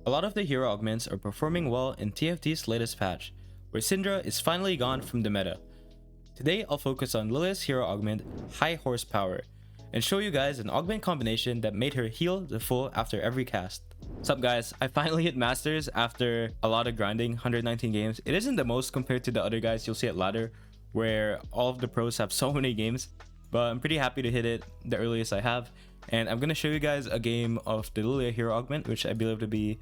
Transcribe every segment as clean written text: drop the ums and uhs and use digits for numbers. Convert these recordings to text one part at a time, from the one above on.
A lot of the hero augments are performing well in TFT's latest patch, where Syndra is finally gone from the meta. Today I'll focus on Lillia's hero augment, High Horsepower, and show you guys an augment combination that made her heal the full after every cast. What's up guys, I finally hit Masters after a lot of grinding, 119 games. It isn't the most compared to the other guys you'll see at ladder, where all of the pros have so many games, but I'm pretty happy to hit it the earliest I have. And I'm going to show you guys a game of the Lillia hero augment, which I believe to be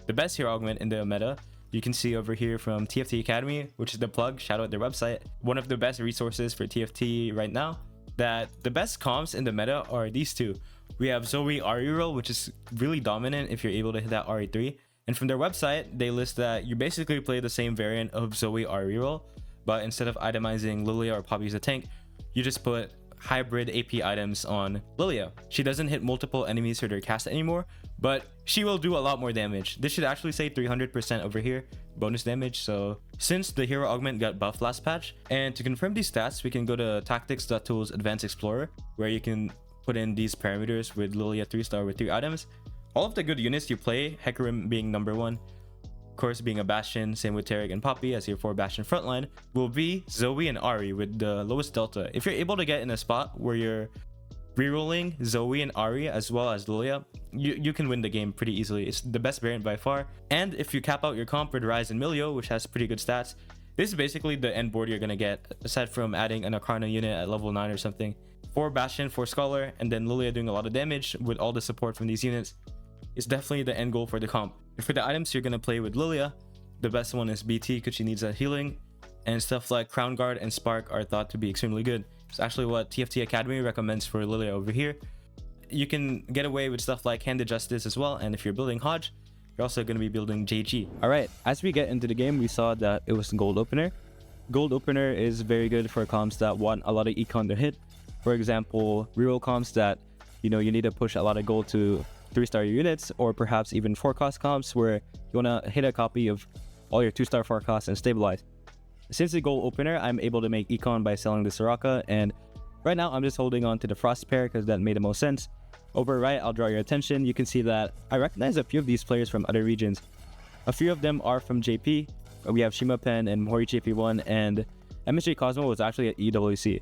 the best hero augment in the meta. You can see over here from TFT Academy, which is the plug, shout out their website, one of the best resources for TFT right now, that the best comps in the meta are these two. We have Zoe Ahri roll, which is really dominant if you're able to hit that RE3. And from their website, they list that you basically play the same variant of Zoe Ahri roll, but instead of itemizing Lillia or Poppy as a tank, you just put hybrid AP items on Lillia. She doesn't hit multiple enemies for their cast anymore, but she will do a lot more damage. This should actually say 300% over here, bonus damage. So since the hero augment got buffed last patch, and to confirm these stats, we can go to tactics.tools advanced explorer, where you can put in these parameters with Lillia 3-star with 3 items. All of the good units you play, Hecarim being number 1, of course being a Bastion, same with Taric and Poppy as your 4 Bastion frontline, will be Zoe and Ahri with the lowest delta. If you're able to get in a spot where you're rerolling Zoe and Ahri as well as Lillia, you can win the game pretty easily. It's the best variant by far. And if you cap out your comp with Ryze and Milio, which has pretty good stats, this is basically the end board you're gonna get, aside from adding an Akarna unit at level 9 or something. 4 Bastion, 4 Scholar, and then Lillia doing a lot of damage with all the support from these units. It's definitely the end goal for the comp. And for the items you're gonna play with Lillia, the best one is BT because she needs that healing, and stuff like Crown Guard and Spark are thought to be extremely good. It's actually what TFT Academy recommends for Lillia over here. You can get away with stuff like Handed Justice as well, and if you're building Hodge, you're also going to be building JG. Alright, as we get into the game, we saw that it was Gold Opener. Gold Opener is very good for comps that want a lot of econ to hit. For example, reroll comps that you need to push a lot of gold to 3-star units, or perhaps even 4-cost comps where you want to hit a copy of all your 2-star 4-costs and stabilize. Since the Gold Opener, I'm able to make econ by selling the Soraka, and right now I'm just holding on to the Frost pair because that made the most sense. Over right, I'll draw your attention. You can see that I recognize a few of these players from other regions. A few of them are from JP. We have Shima Pen and Mori JP1, and MSJ Cosmo was actually at EWC.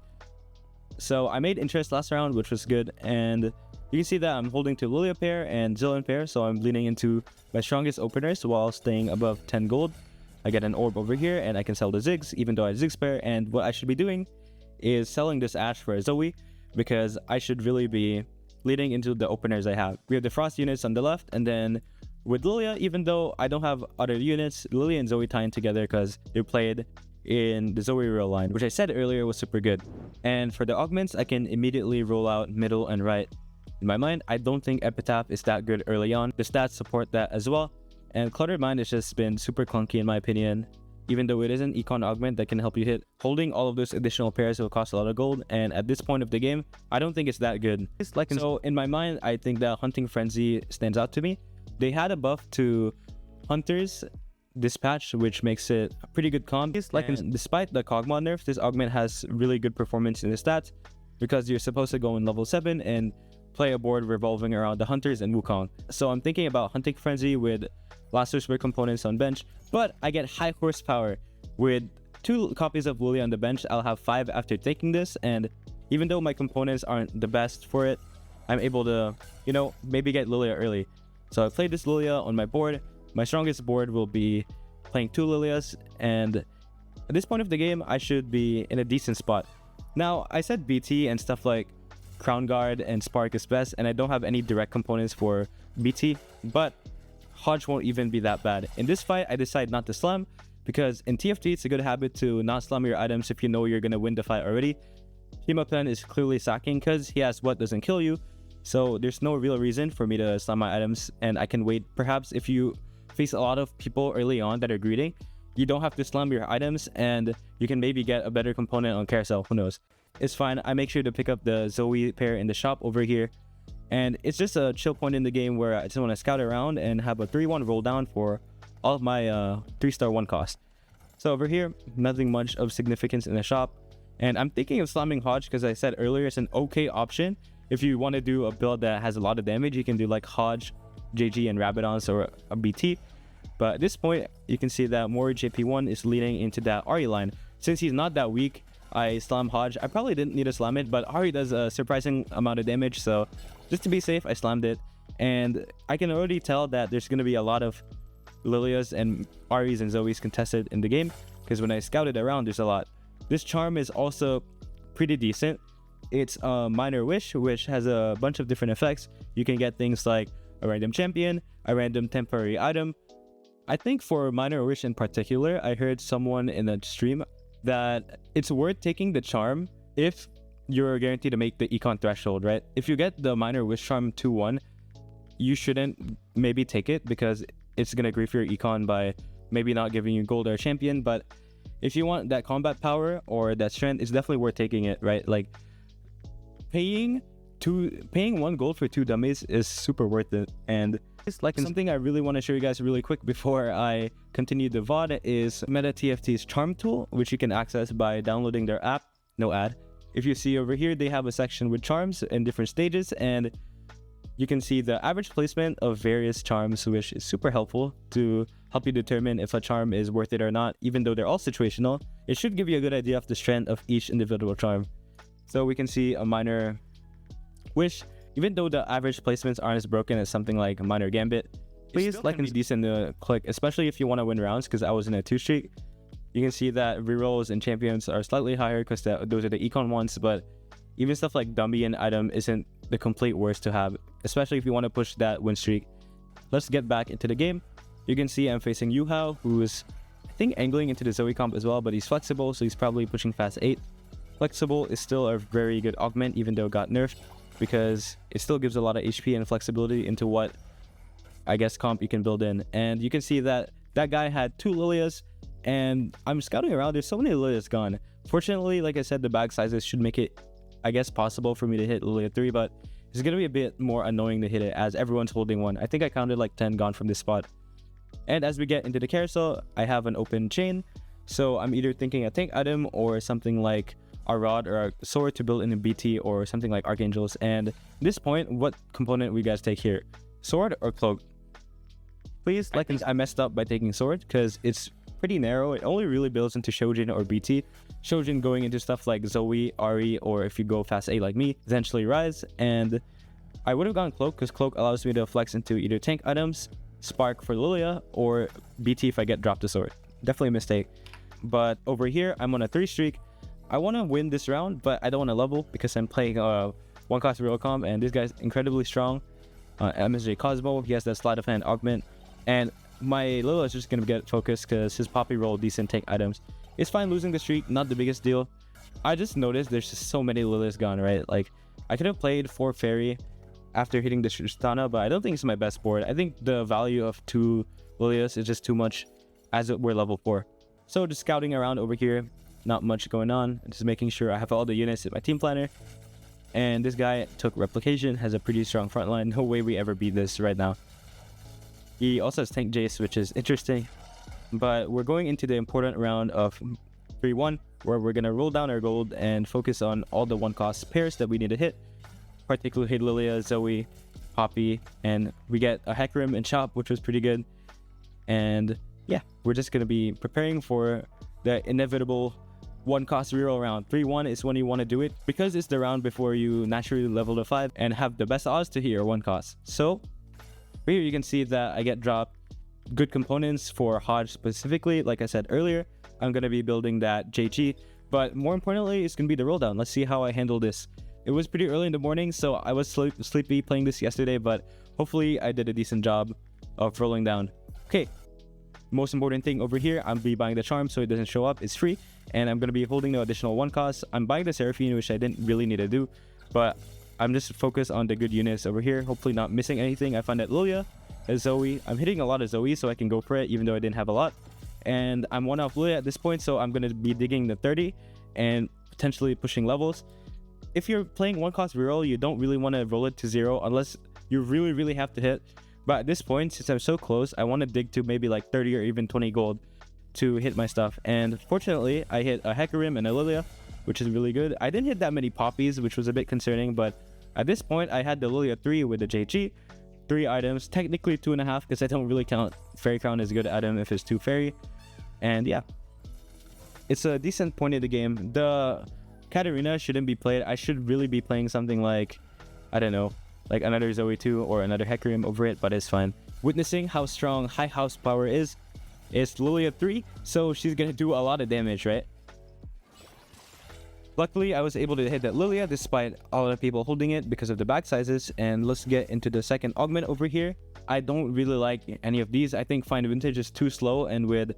So I made interest last round, which was good, and you can see that I'm holding to Lillia pair and Zillion pair, so I'm leaning into my strongest openers while staying above 10 gold. I get an orb over here and I can sell the Ziggs, even though I have Ziggs pair, and what I should be doing is selling this Ashe for a Zoe, because I should really be leading into the openers I have. We have the Frost units on the left, and then with Lillia, even though I don't have other units, Lillia and Zoe tie in together because they played in the Zoe real line, which I said earlier was super good. And for the augments, I can immediately roll out middle and right. In my mind, I don't think Epitaph is that good early on. The stats support that as well. And Cluttered Mind has just been super clunky in my opinion. Even though it is an econ augment that can help you hit, holding all of those additional pairs will cost a lot of gold. And at this point of the game, I don't think it's that good. So in my mind, I think that Hunting Frenzy stands out to me. They had a buff to Hunters this patch, which makes it a pretty good comp. Despite the Kog'Maw nerf, this augment has really good performance in the stats, because you're supposed to go in level 7 and play a board revolving around the Hunters and Wukong. So I'm thinking about Hunting Frenzy with Lasso Spear components on bench, but I get High Horsepower. With 2 copies of Lillia on the bench, I'll have 5 after taking this, and even though my components aren't the best for it, I'm able to, maybe get Lillia early. So I played this Lillia on my board. My strongest board will be playing 2 Lillias, and at this point of the game, I should be in a decent spot. Now, I said BT and stuff like Crown Guard and Spark is best, and I don't have any direct components for BT, but Hodge won't even be that bad. In this fight, I decide not to slam, because in TFT, it's a good habit to not slam your items if you know you're going to win the fight already. Shima Pen is clearly sacking because he has what doesn't kill you, so there's no real reason for me to slam my items, and I can wait. Perhaps if you face a lot of people early on that are greeting, you don't have to slam your items, and you can maybe get a better component on carousel, who knows. It's fine. I make sure to pick up the Zoe pair in the shop over here, and it's just a chill point in the game where I just want to scout around and have a 3-1 roll down for all of my 3-star 1 cost. So over here, nothing much of significance in the shop, and I'm thinking of slamming Hodge because I said earlier it's an okay option. If you want to do a build that has a lot of damage, you can do like Hodge JG and Rabadons or a BT. But at this point, you can see that Mori JP1 is leading into that Ahri line. Since he's not that weak, I slam Hodge. I probably didn't need to slam it, but Ahri does a surprising amount of damage, so just to be safe, I slammed it. And I can already tell that there's going to be a lot of Lillias and Ahris and Zoes contested in the game, because when I scouted around, there's a lot. This charm is also pretty decent. It's a Minor Wish, which has a bunch of different effects. You can get things like a random champion, a random temporary item. I think for Minor Wish in particular, I heard someone in a stream that it's worth taking the charm if you're guaranteed to make the econ threshold, right? If you get the Minor Wish charm 2-1, you shouldn't maybe take it because it's going to grief your econ by maybe not giving you gold or a champion. But if you want that combat power or that strength, it's definitely worth taking it, right? Like paying 1 gold for 2 dummies is super worth it. And it's like something I really want to show you guys really quick before I continue the VOD is MetaTFT's charm tool, which you can access by downloading their app. No ad. If you see over here, they have a section with charms in different stages, and you can see the average placement of various charms, which is super helpful to help you determine if a charm is worth it or not. Even though they're all situational, it should give you a good idea of the strength of each individual charm. So we can see a Minor Wish, even though the average placements aren't as broken as something like a Minor Gambit. Please like and decent to click, especially if you want to win rounds, because I was in a 2 streak. You can see that rerolls and champions are slightly higher because those are the econ ones, but even stuff like dummy and item isn't the complete worst to have, especially if you want to push that win streak. Let's get back into the game. You can see I'm facing Yuhao, who's I think angling into the Zoe comp as well, but he's flexible, so he's probably pushing fast 8. Flexible is still a very good augment, even though it got nerfed, because it still gives a lot of HP and flexibility into what I guess comp you can build in. And you can see that that guy had 2 Lillias, and I'm scouting around, there's so many Lillias gone. Fortunately, like I said, the bag sizes should make it, I guess, possible for me to hit Lillia 3, but it's gonna be a bit more annoying to hit it as everyone's holding one. I think I counted like 10 gone from this spot. And as we get into the carousel, I have an open chain, so I'm either thinking a tank item or something like a rod or a sword to build in a BT or something like Archangels. And at this point, what component we guys take here? Sword or cloak? Please like I messed up by taking sword because it's pretty narrow. It only really builds into Shojin or BT. Shojin going into stuff like Zoe, Ahri, or if you go fast A like me, essentially Rise. And I would have gone cloak because cloak allows me to flex into either tank items, spark for Lillia, or BT if I get dropped a sword. Definitely a mistake. But over here, I'm on a 3 streak. I want to win this round, but I don't want to level because I'm playing 1 cost real comp, and this guy's incredibly strong. MSJ Cosmo, he has that sleight of hand augment, and my Lillia is just going to get focused because his Poppy rolled decent tank items. It's fine losing the streak, not the biggest deal. I just noticed there's just so many Lillias gone, right? Like, I could have played 4 Fairy after hitting the Tristana, but I don't think it's my best board. I think the value of 2 Lillias is just too much as we're level 4. So just scouting around over here, not much going on. Just making sure I have all the units in my team planner. And this guy took Replication, has a pretty strong front line. No way we ever beat this right now. He also has Tank Jace, which is interesting. But we're going into the important round of 3-1, where we're going to roll down our gold and focus on all the 1 cost pairs that we need to hit. Particularly Lillia, Zoe, Poppy, and we get a Hecarim and Chop, which was pretty good. And yeah, we're just going to be preparing for the inevitable 1 cost reroll round. 3-1 is when you want to do it because it's the round before you naturally level to 5 and have the best odds to hit your 1 cost. So here you can see that I get dropped good components for Hodge specifically. Like I said earlier, I'm going to be building that JG, but more importantly, it's going to be the roll down. Let's see how I handle this. It was pretty early in the morning, so I was sleepy playing this yesterday, but hopefully I did a decent job of rolling down. Okay, most important thing over here, I'm be buying the charm so it doesn't show up. It's free, and I'm going to be holding the additional 1 cost. I'm buying the Seraphine, which I didn't really need to do, but I'm just focused on the good units over here, hopefully not missing anything. I found that Lillia, a Zoe. I'm hitting a lot of Zoe, so I can go for it, even though I didn't have a lot. And I'm 1 off Lillia at this point, so I'm going to be digging the 30 and potentially pushing levels. If you're playing 1 cost reroll, you don't really want to roll it to 0 unless you really have to hit. But at this point, since I'm so close, I want to dig to maybe like 30 or even 20 gold to hit my stuff. And fortunately, I hit a Hecarim and a Lillia, which is really good. I didn't hit that many Poppies, which was a bit concerning, but at this point, I had the Lillia 3 with the JG. 3 items, technically 2.5 because I don't really count Fairy Crown as a good item if it's 2 fairy. And yeah, it's a decent point in the game. The Katarina shouldn't be played. I should really be playing something like, I don't know, like another Zoe 2 or another Hecarim over it, but it's fine. Witnessing how strong high house power is, it's Lillia 3, so she's gonna do a lot of damage, right? Luckily, I was able to hit that Lillia despite a lot of people holding it because of the back sizes. And let's get into the second augment over here. I don't really like any of these. I think Find Vintage is too slow, and with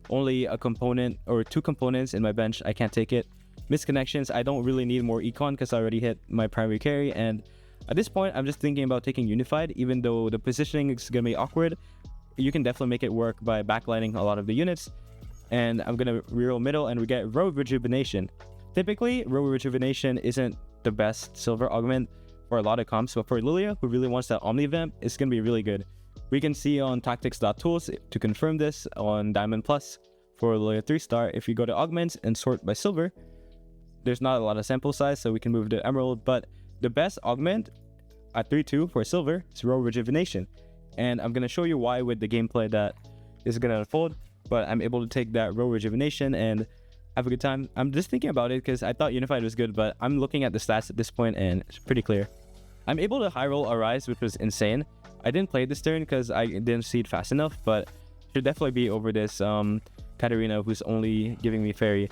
only a component or 2 components in my bench, I can't take it. Misconnections, I don't really need more econ because I already hit my primary carry, and at this point, I'm just thinking about taking Unified. Even though the positioning is going to be awkward, you can definitely make it work by backlining a lot of the units. And I'm going to reroll middle, and we get Row Rejuvenation. Typically, Row Rejuvenation isn't the best silver augment for a lot of comps, but for Lillia, who really wants that Omni-Vamp, it's going to be really good. We can see on tactics.tools to confirm this on Diamond Plus for Lillia 3-star. If you go to Augments and sort by silver, there's not a lot of sample size, so we can move to Emerald, but the best augment at 3-2 for silver is Row Rejuvenation. And I'm going to show you why with the gameplay that is going to unfold, but I'm able to take that Row Rejuvenation and have a good time. I'm just thinking about it because I thought Unified was good, but I'm looking at the stats at this point and it's pretty clear. I'm able to high roll a Rise, which was insane. I didn't play this turn because I didn't see it fast enough, but should definitely be over this Katarina, who's only giving me Fairy.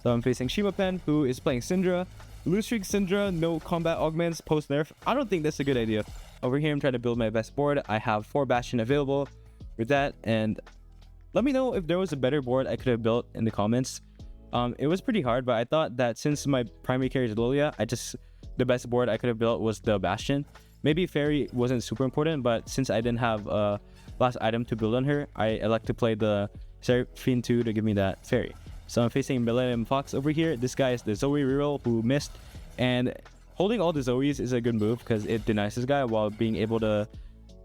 So I'm facing Shimapen, who is playing Syndra. Blue Streak Syndra, no combat augments post nerf. I don't think that's a good idea. Over here, I'm trying to build my best board. I have 4 Bastion available with that, and let me know if there was a better board I could have built in the comments. It was pretty hard, but I thought that since my primary carry is Lillia, the best board I could have built was the Bastion. Maybe Fairy wasn't super important, but since I didn't have a last item to build on her, I elect to play the Seraphine 2 to give me that Fairy. So I'm facing Millennium Fox over here. This guy is the Zoe reroll who missed, and holding all the Zoes is a good move because it denies this guy while being able to,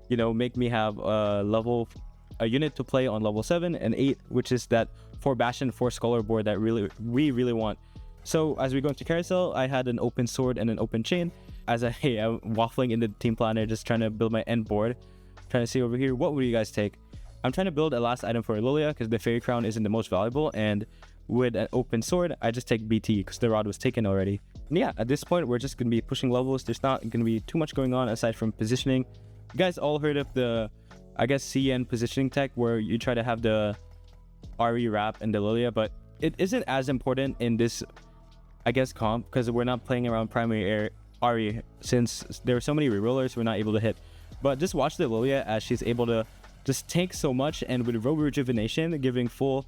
you know, make me have a unit to play on level 7 and 8, which is that 4 Bastion, 4 Scholar board that we really want. So as we go into Carousel, I had an open sword and an open chain. As I'm waffling in the team planner, just trying to build my end board. Trying to see over here, what would you guys take? I'm trying to build a last item for Lillia because the Fairy Crown isn't the most valuable, and with an open sword, I just take BT because the rod was taken already. And yeah, at this point, we're just going to be pushing levels. There's not going to be too much going on aside from positioning. You guys all heard of the, I guess, CN positioning tech where you try to have the RE wrap and the Lillia, but it isn't as important in this, I guess, comp because we're not playing around primary RE since there are so many rerollers we're not able to hit. But just watch the Lillia as she's able to just tank so much, and with Row Rejuvenation giving full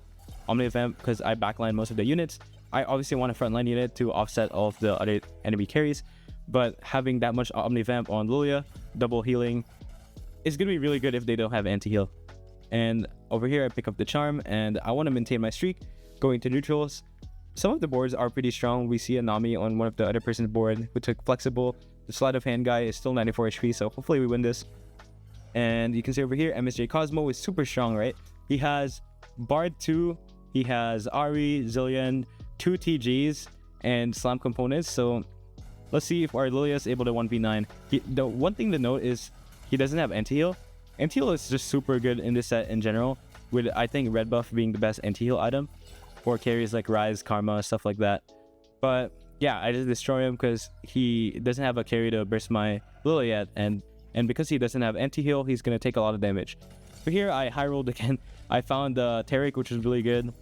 Omni-Vamp because I backline most of the units. I obviously want a frontline unit to offset all of the other enemy carries, but having that much Omni-Vamp on Lillia, double healing, is going to be really good if they don't have anti-heal. And over here, I pick up the Charm, and I want to maintain my streak, going to neutrals. Some of the boards are pretty strong. We see a Nami on one of the other person's board who took Flexible. The Sleight of Hand guy is still 94 HP, so hopefully we win this. And you can see over here, MSJ Cosmo is super strong, right? He has Bard 2, he has Ari, Zillion, 2 TGs, and Slam components. So let's see if our Lillia is able to 1v9. The one thing to note is he doesn't have anti-heal. Anti-heal is just super good in this set in general, with I think red buff being the best anti-heal item for carries like Rise, Karma, stuff like that. But yeah, I just destroy him because he doesn't have a carry to burst my Lillia yet, and because he doesn't have anti-heal, he's going to take a lot of damage. So here I high rolled again. I found the Taric, which is really good.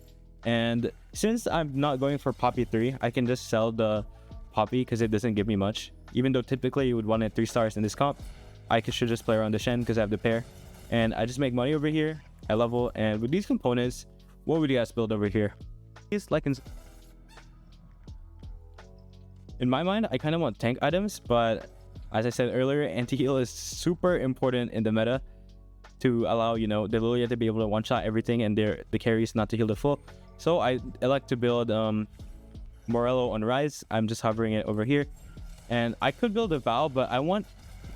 And since I'm not going for Poppy 3, I can just sell the Poppy because it doesn't give me much. Even though typically you would want it 3 stars in this comp, I should just play around the Shen because I have the pair. And I just make money over here. I level. And with these components, what would you guys build over here? In my mind, I kind of want tank items, but as I said earlier, anti-heal is super important in the meta to allow, you know, the Lillia to be able to one-shot everything and the carries not to heal the full. So I elect to build Morello on Rise. I'm just hovering it over here. And I could build a Vow, but I want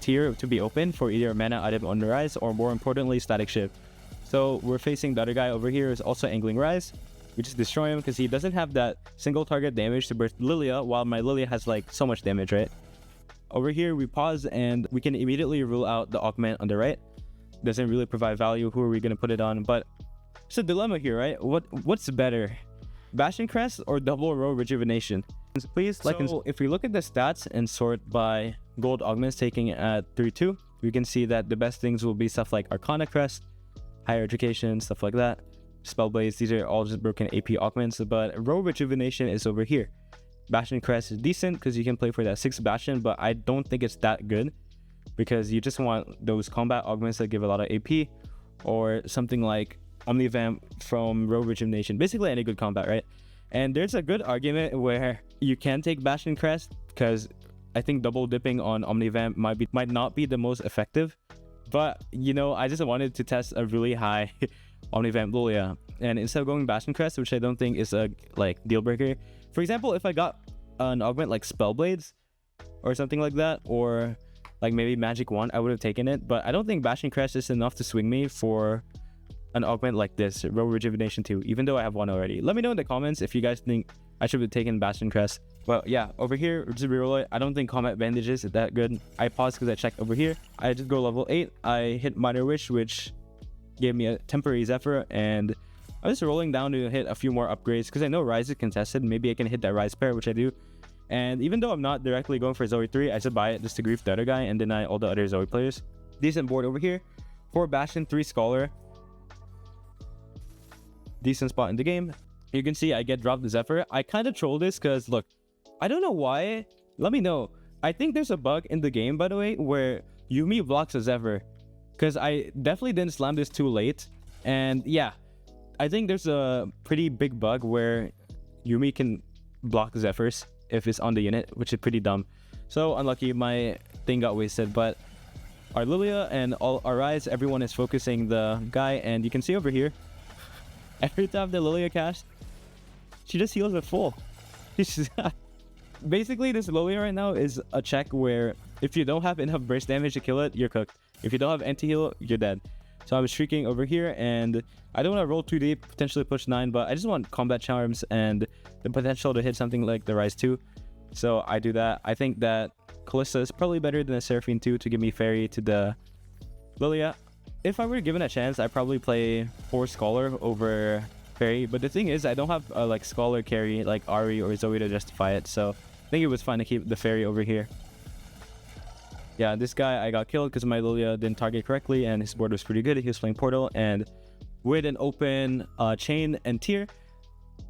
tier to be open for either a mana item on the Rise or, more importantly, Static Shift. So we're facing the other guy over here is also angling Rise. We just destroy him because he doesn't have that single target damage to burst Lillia, while my Lillia has like so much damage, right? over here we pause and we can immediately rule out the Augment on the right. Doesn't really provide value. Who are we going to put it on? But it's a dilemma here, right? What's better, Bastion Crest or double row rejuvenation? Please like. So if we look at the stats and sort by gold augments taking at 3-2, we can see that the best things will be stuff like Arcana Crest, Higher Education, stuff like that. Spellblades, these are all just broken AP augments, but row rejuvenation is over here. Bastion Crest is decent because you can play for that 6 Bastion, but I don't think it's that good because you just want those combat augments that give a lot of AP, or something like Omnivamp from row rejuvenation. Basically any good combat, right? And there's a good argument where you can take Bastion Crest because I think double dipping on Omnivamp might not be the most effective. But, you know, I just wanted to test a really high Omnivamp Lillia. And instead of going Bastion Crest, which I don't think is a deal breaker. For example, if I got an augment like Spellblades or something like that, or like maybe Magic Wand, I would have taken it. But I don't think Bastion Crest is enough to swing me for an augment like this, row rejuvenation 2, even though I have one already. Let me know in the comments if you guys think I should have taken Bastion Crest. But yeah, over here, just reroll it. I don't think combat bandages is that good. I paused because I checked over here. I just go level 8. I hit Minor Wish, which gave me a temporary Zephyr, and I'm just rolling down to hit a few more upgrades because I know Rise is contested. Maybe I can hit that Rise pair, which I do. And even though I'm not directly going for Zoe 3, I just buy it just to grief the other guy and deny all the other Zoe players. Decent board over here. 4 Bastion, 3 Scholar. Decent spot in the game. You can see I get dropped the Zephyr. I kind of troll this because, look, I don't know why. Let me know. I think there's a bug in the game, by the way, where Yuumi blocks a Zephyr. Because I definitely didn't slam this too late. And yeah, I think there's a pretty big bug where Yuumi can block Zephyrs if it's on the unit, which is pretty dumb. So unlucky, my thing got wasted. But our Lillia and all our Rise, everyone is focusing the guy. And you can see over here, every time the Lillia cast, she just heals at full. Basically, this Lillia right now is a check where if you don't have enough burst damage to kill it, you're cooked. If you don't have anti-heal, you're dead. So I'm streaking over here, and I don't want to roll too deep, potentially push 9, but I just want combat charms and the potential to hit something like the Rise 2. So I do that. I think that Kalista is probably better than a Seraphine 2 to give me Fairy to the Lillia. If I were given a chance, I'd probably play 4 Scholar over Fairy. But the thing is, I don't have a Scholar carry like Ari or Zoe to justify it. So I think it was fine to keep the Fairy over here. Yeah, this guy, I got killed because my Lillia didn't target correctly, and his board was pretty good. He was playing Portal, and with an open Chain and Tier,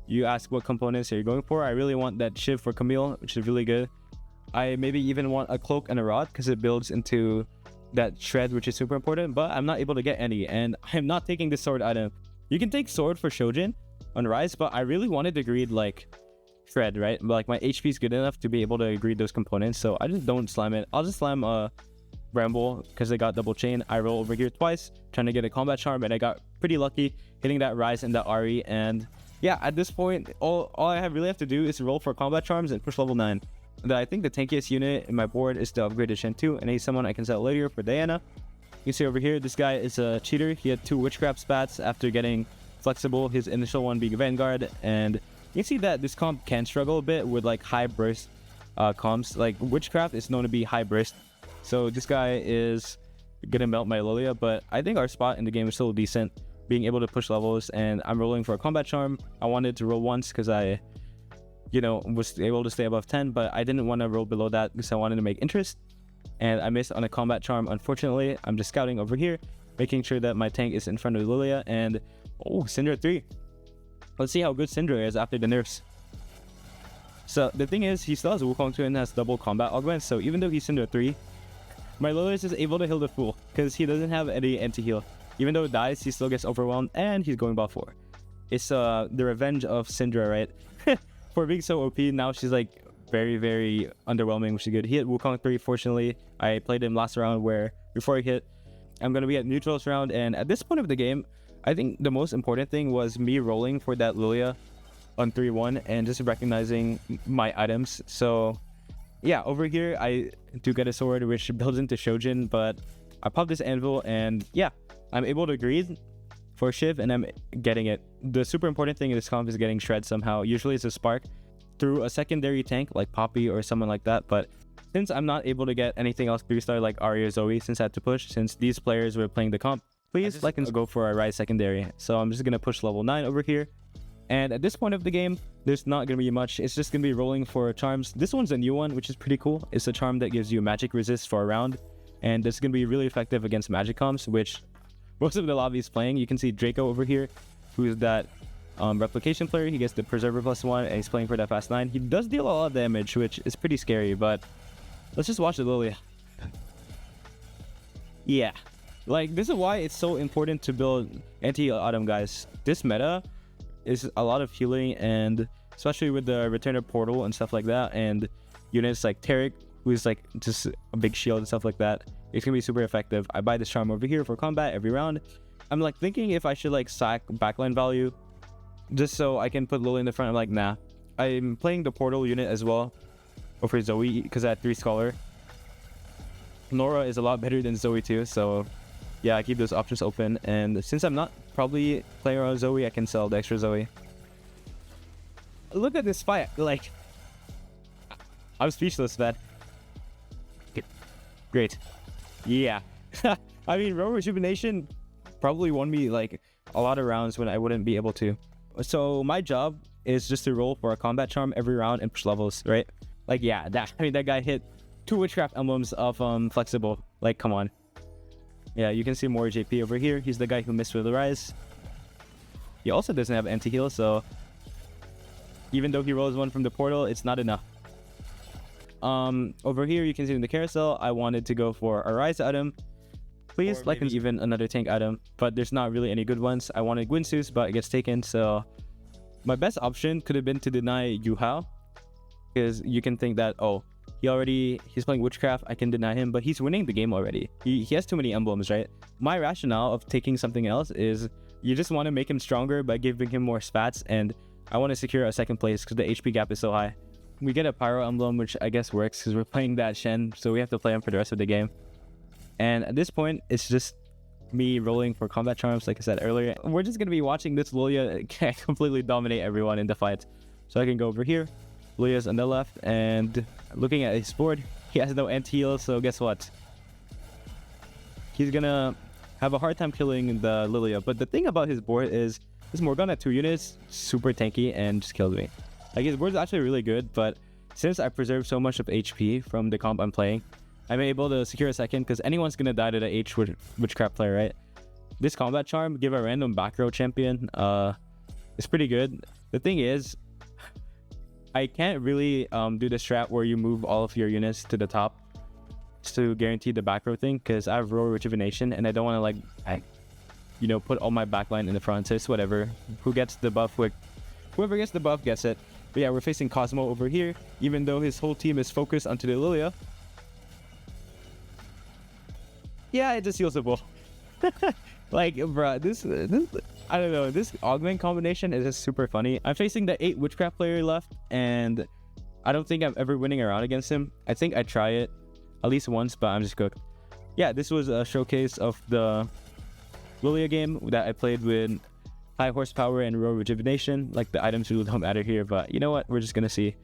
you ask what components are you going for. I really want that Shiv for Camille, which is really good. I maybe even want a Cloak and a Rod because it builds into that Shred, which is super important, but I'm not able to get any, and I'm not taking this sword item. You can take sword for Shojin on Rise, but I really wanted to greed like Shred, right? But like my HP is good enough to be able to greed those components, so I just don't slam it. I'll just slam Bramble because they got double chain. I roll over here twice trying to get a combat charm, and I got pretty lucky hitting that Rise and that Ari. And yeah, at this point, all I really have to do is roll for combat charms and push level 9. I think the tankiest unit in my board is the upgraded Shen 2, and he's someone I can sell later for Diana. You see over here, this guy is a cheater. He had 2 Witchcraft spats after getting flexible, his initial one being Vanguard, and you can see that this comp can struggle a bit with like high burst comps. Like Witchcraft is known to be high burst, so this guy is gonna melt my Lillia, but I think our spot in the game is still decent, being able to push levels, and I'm rolling for a combat charm. I wanted to roll once because I was able to stay above 10, but I didn't want to roll below that because I wanted to make interest, and I missed on a combat charm. Unfortunately, I'm just scouting over here, making sure that my tank is in front of Lillia, and oh, Syndra 3. Let's see how good Syndra is after the nerfs. So the thing is, he still has Wukong 2 and has double combat augments, so even though he's Syndra 3, my Lillia is just able to heal the Fool because he doesn't have any anti-heal. Even though it dies, he still gets overwhelmed, and he's going bot 4. It's the revenge of Syndra, right? For being so OP, now she's like very, very underwhelming, which is good. He hit Wukong 3, fortunately. I played him last round where before he hit, I'm going to be at neutrals round, and at this point of the game, I think the most important thing was me rolling for that Lillia on 3-1 and just recognizing my items. So yeah, over here, I do get a sword, which builds into Shojin, but I pop this anvil, and yeah, I'm able to greed for Shiv, and I'm getting it. The super important thing in this comp is getting Shred somehow. Usually it's a spark through a secondary tank like Poppy or someone like that, but Since I'm not able to get anything else 3-star like Ari or Zoe, since I had to push, since these players were playing the comp, please like and go for a Rise secondary. So I'm just going to push level 9 over here. And at this point of the game, there's not going to be much. It's just going to be rolling for charms. This one's a new one, which is pretty cool. It's a charm that gives you magic resist for a round. And this is going to be really effective against magic comps, which most of the lobby is playing. You can see Draco over here, who's that replication player. He gets the Preserver +1, and he's playing for that fast 9. He does deal a lot of damage, which is pretty scary, but let's just watch the Lillia. Yeah. Like, this is why it's so important to build anti-heal item, guys. This meta is a lot of healing, and especially with the Returner Portal and stuff like that, and units like Tarek, who's like just a big shield and stuff like that. It's gonna be super effective. I buy this charm over here for combat every round. I'm like thinking if I should like sack backline value just so I can put Lillia in the front. I'm like, nah. I'm playing the Portal unit as well over Zoe because I had 3 Scholar. Nora is a lot better than Zoe too, so yeah, I keep those options open. And since I'm not probably playing around Zoe, I can sell the extra Zoe. Look at this fight. Like, I'm speechless, man. Great. Yeah. I mean, Row Rejuvenation probably won me like a lot of rounds when I wouldn't be able to. So my job is just to roll for a combat charm every round and push levels, right? Like, yeah, that guy hit 2 Witchcraft emblems of Flexible. Like, come on. Yeah, you can see more JP over here. He's the guy who missed with the Rise. He also doesn't have anti-heal, so even though he rolls one from the portal, it's not enough. Over here you can see in the carousel, I wanted to go for a Rise item. Please like and even another tank item, but there's not really any good ones. I wanted Gwynsus, but it gets taken, so my best option could have been to deny Yuhao, because you can think that, oh, he's playing Witchcraft, I can deny him, but he's winning the game already. He has too many emblems, right? My rationale of taking something else is you just want to make him stronger by giving him more spats, and I want to secure a second place because the HP gap is so high. We get a Pyro emblem, which I guess works because we're playing that Shen, so we have to play him for the rest of the game. And at this point, it's just me rolling for combat charms, like I said earlier. We're just going to be watching this Lillia completely dominate everyone in the fight. So I can go over here. Lillia's on the left, and looking at his board, he has no anti-heal, so guess what? He's going to have a hard time killing the Lillia. But the thing about his board is this Morgana 2 units, super tanky, and just killed me. Like, his board is actually really good, but since I preserved so much of HP from the comp I'm playing, I'm able to secure a second because anyone's going to die to the H Witchcraft player, right? This combat charm, give a random back row champion, it's pretty good. The thing is, I can't really do the strat where you move all of your units to the top to guarantee the back row thing because I have row rejuvenation and I don't want to, like, put all my backline in the front. So it's whatever. Who gets the buff? Whoever gets the buff gets it. But yeah, we're facing Cosmo over here, even though his whole team is focused onto the Lillia. Yeah, it just heals the ball. Like, bruh, this I don't know, this Augment combination is just super funny. I'm facing the 8 Witchcraft player left, and I don't think I'm ever winning a round against him. I think I try it at least once, but I'm just cooked. Yeah, this was a showcase of the Lillia game that I played with high horsepower and row rejuvenation. Like, the items really don't matter here, but you know what? We're just gonna see.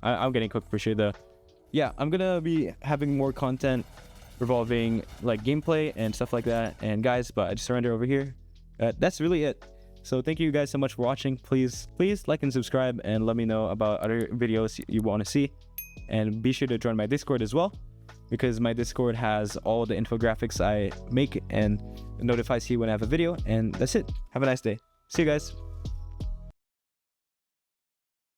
I'm getting cooked for sure, though. Yeah, I'm gonna be having more content revolving like gameplay and stuff like that. And guys, but I just surrender over here. That's really it. So thank you guys so much for watching. Please like and subscribe and let me know about other videos you want to see. And be sure to join my Discord as well, because my Discord has all the infographics I make and notifies you when I have a video. And that's it. Have a nice day. See you guys.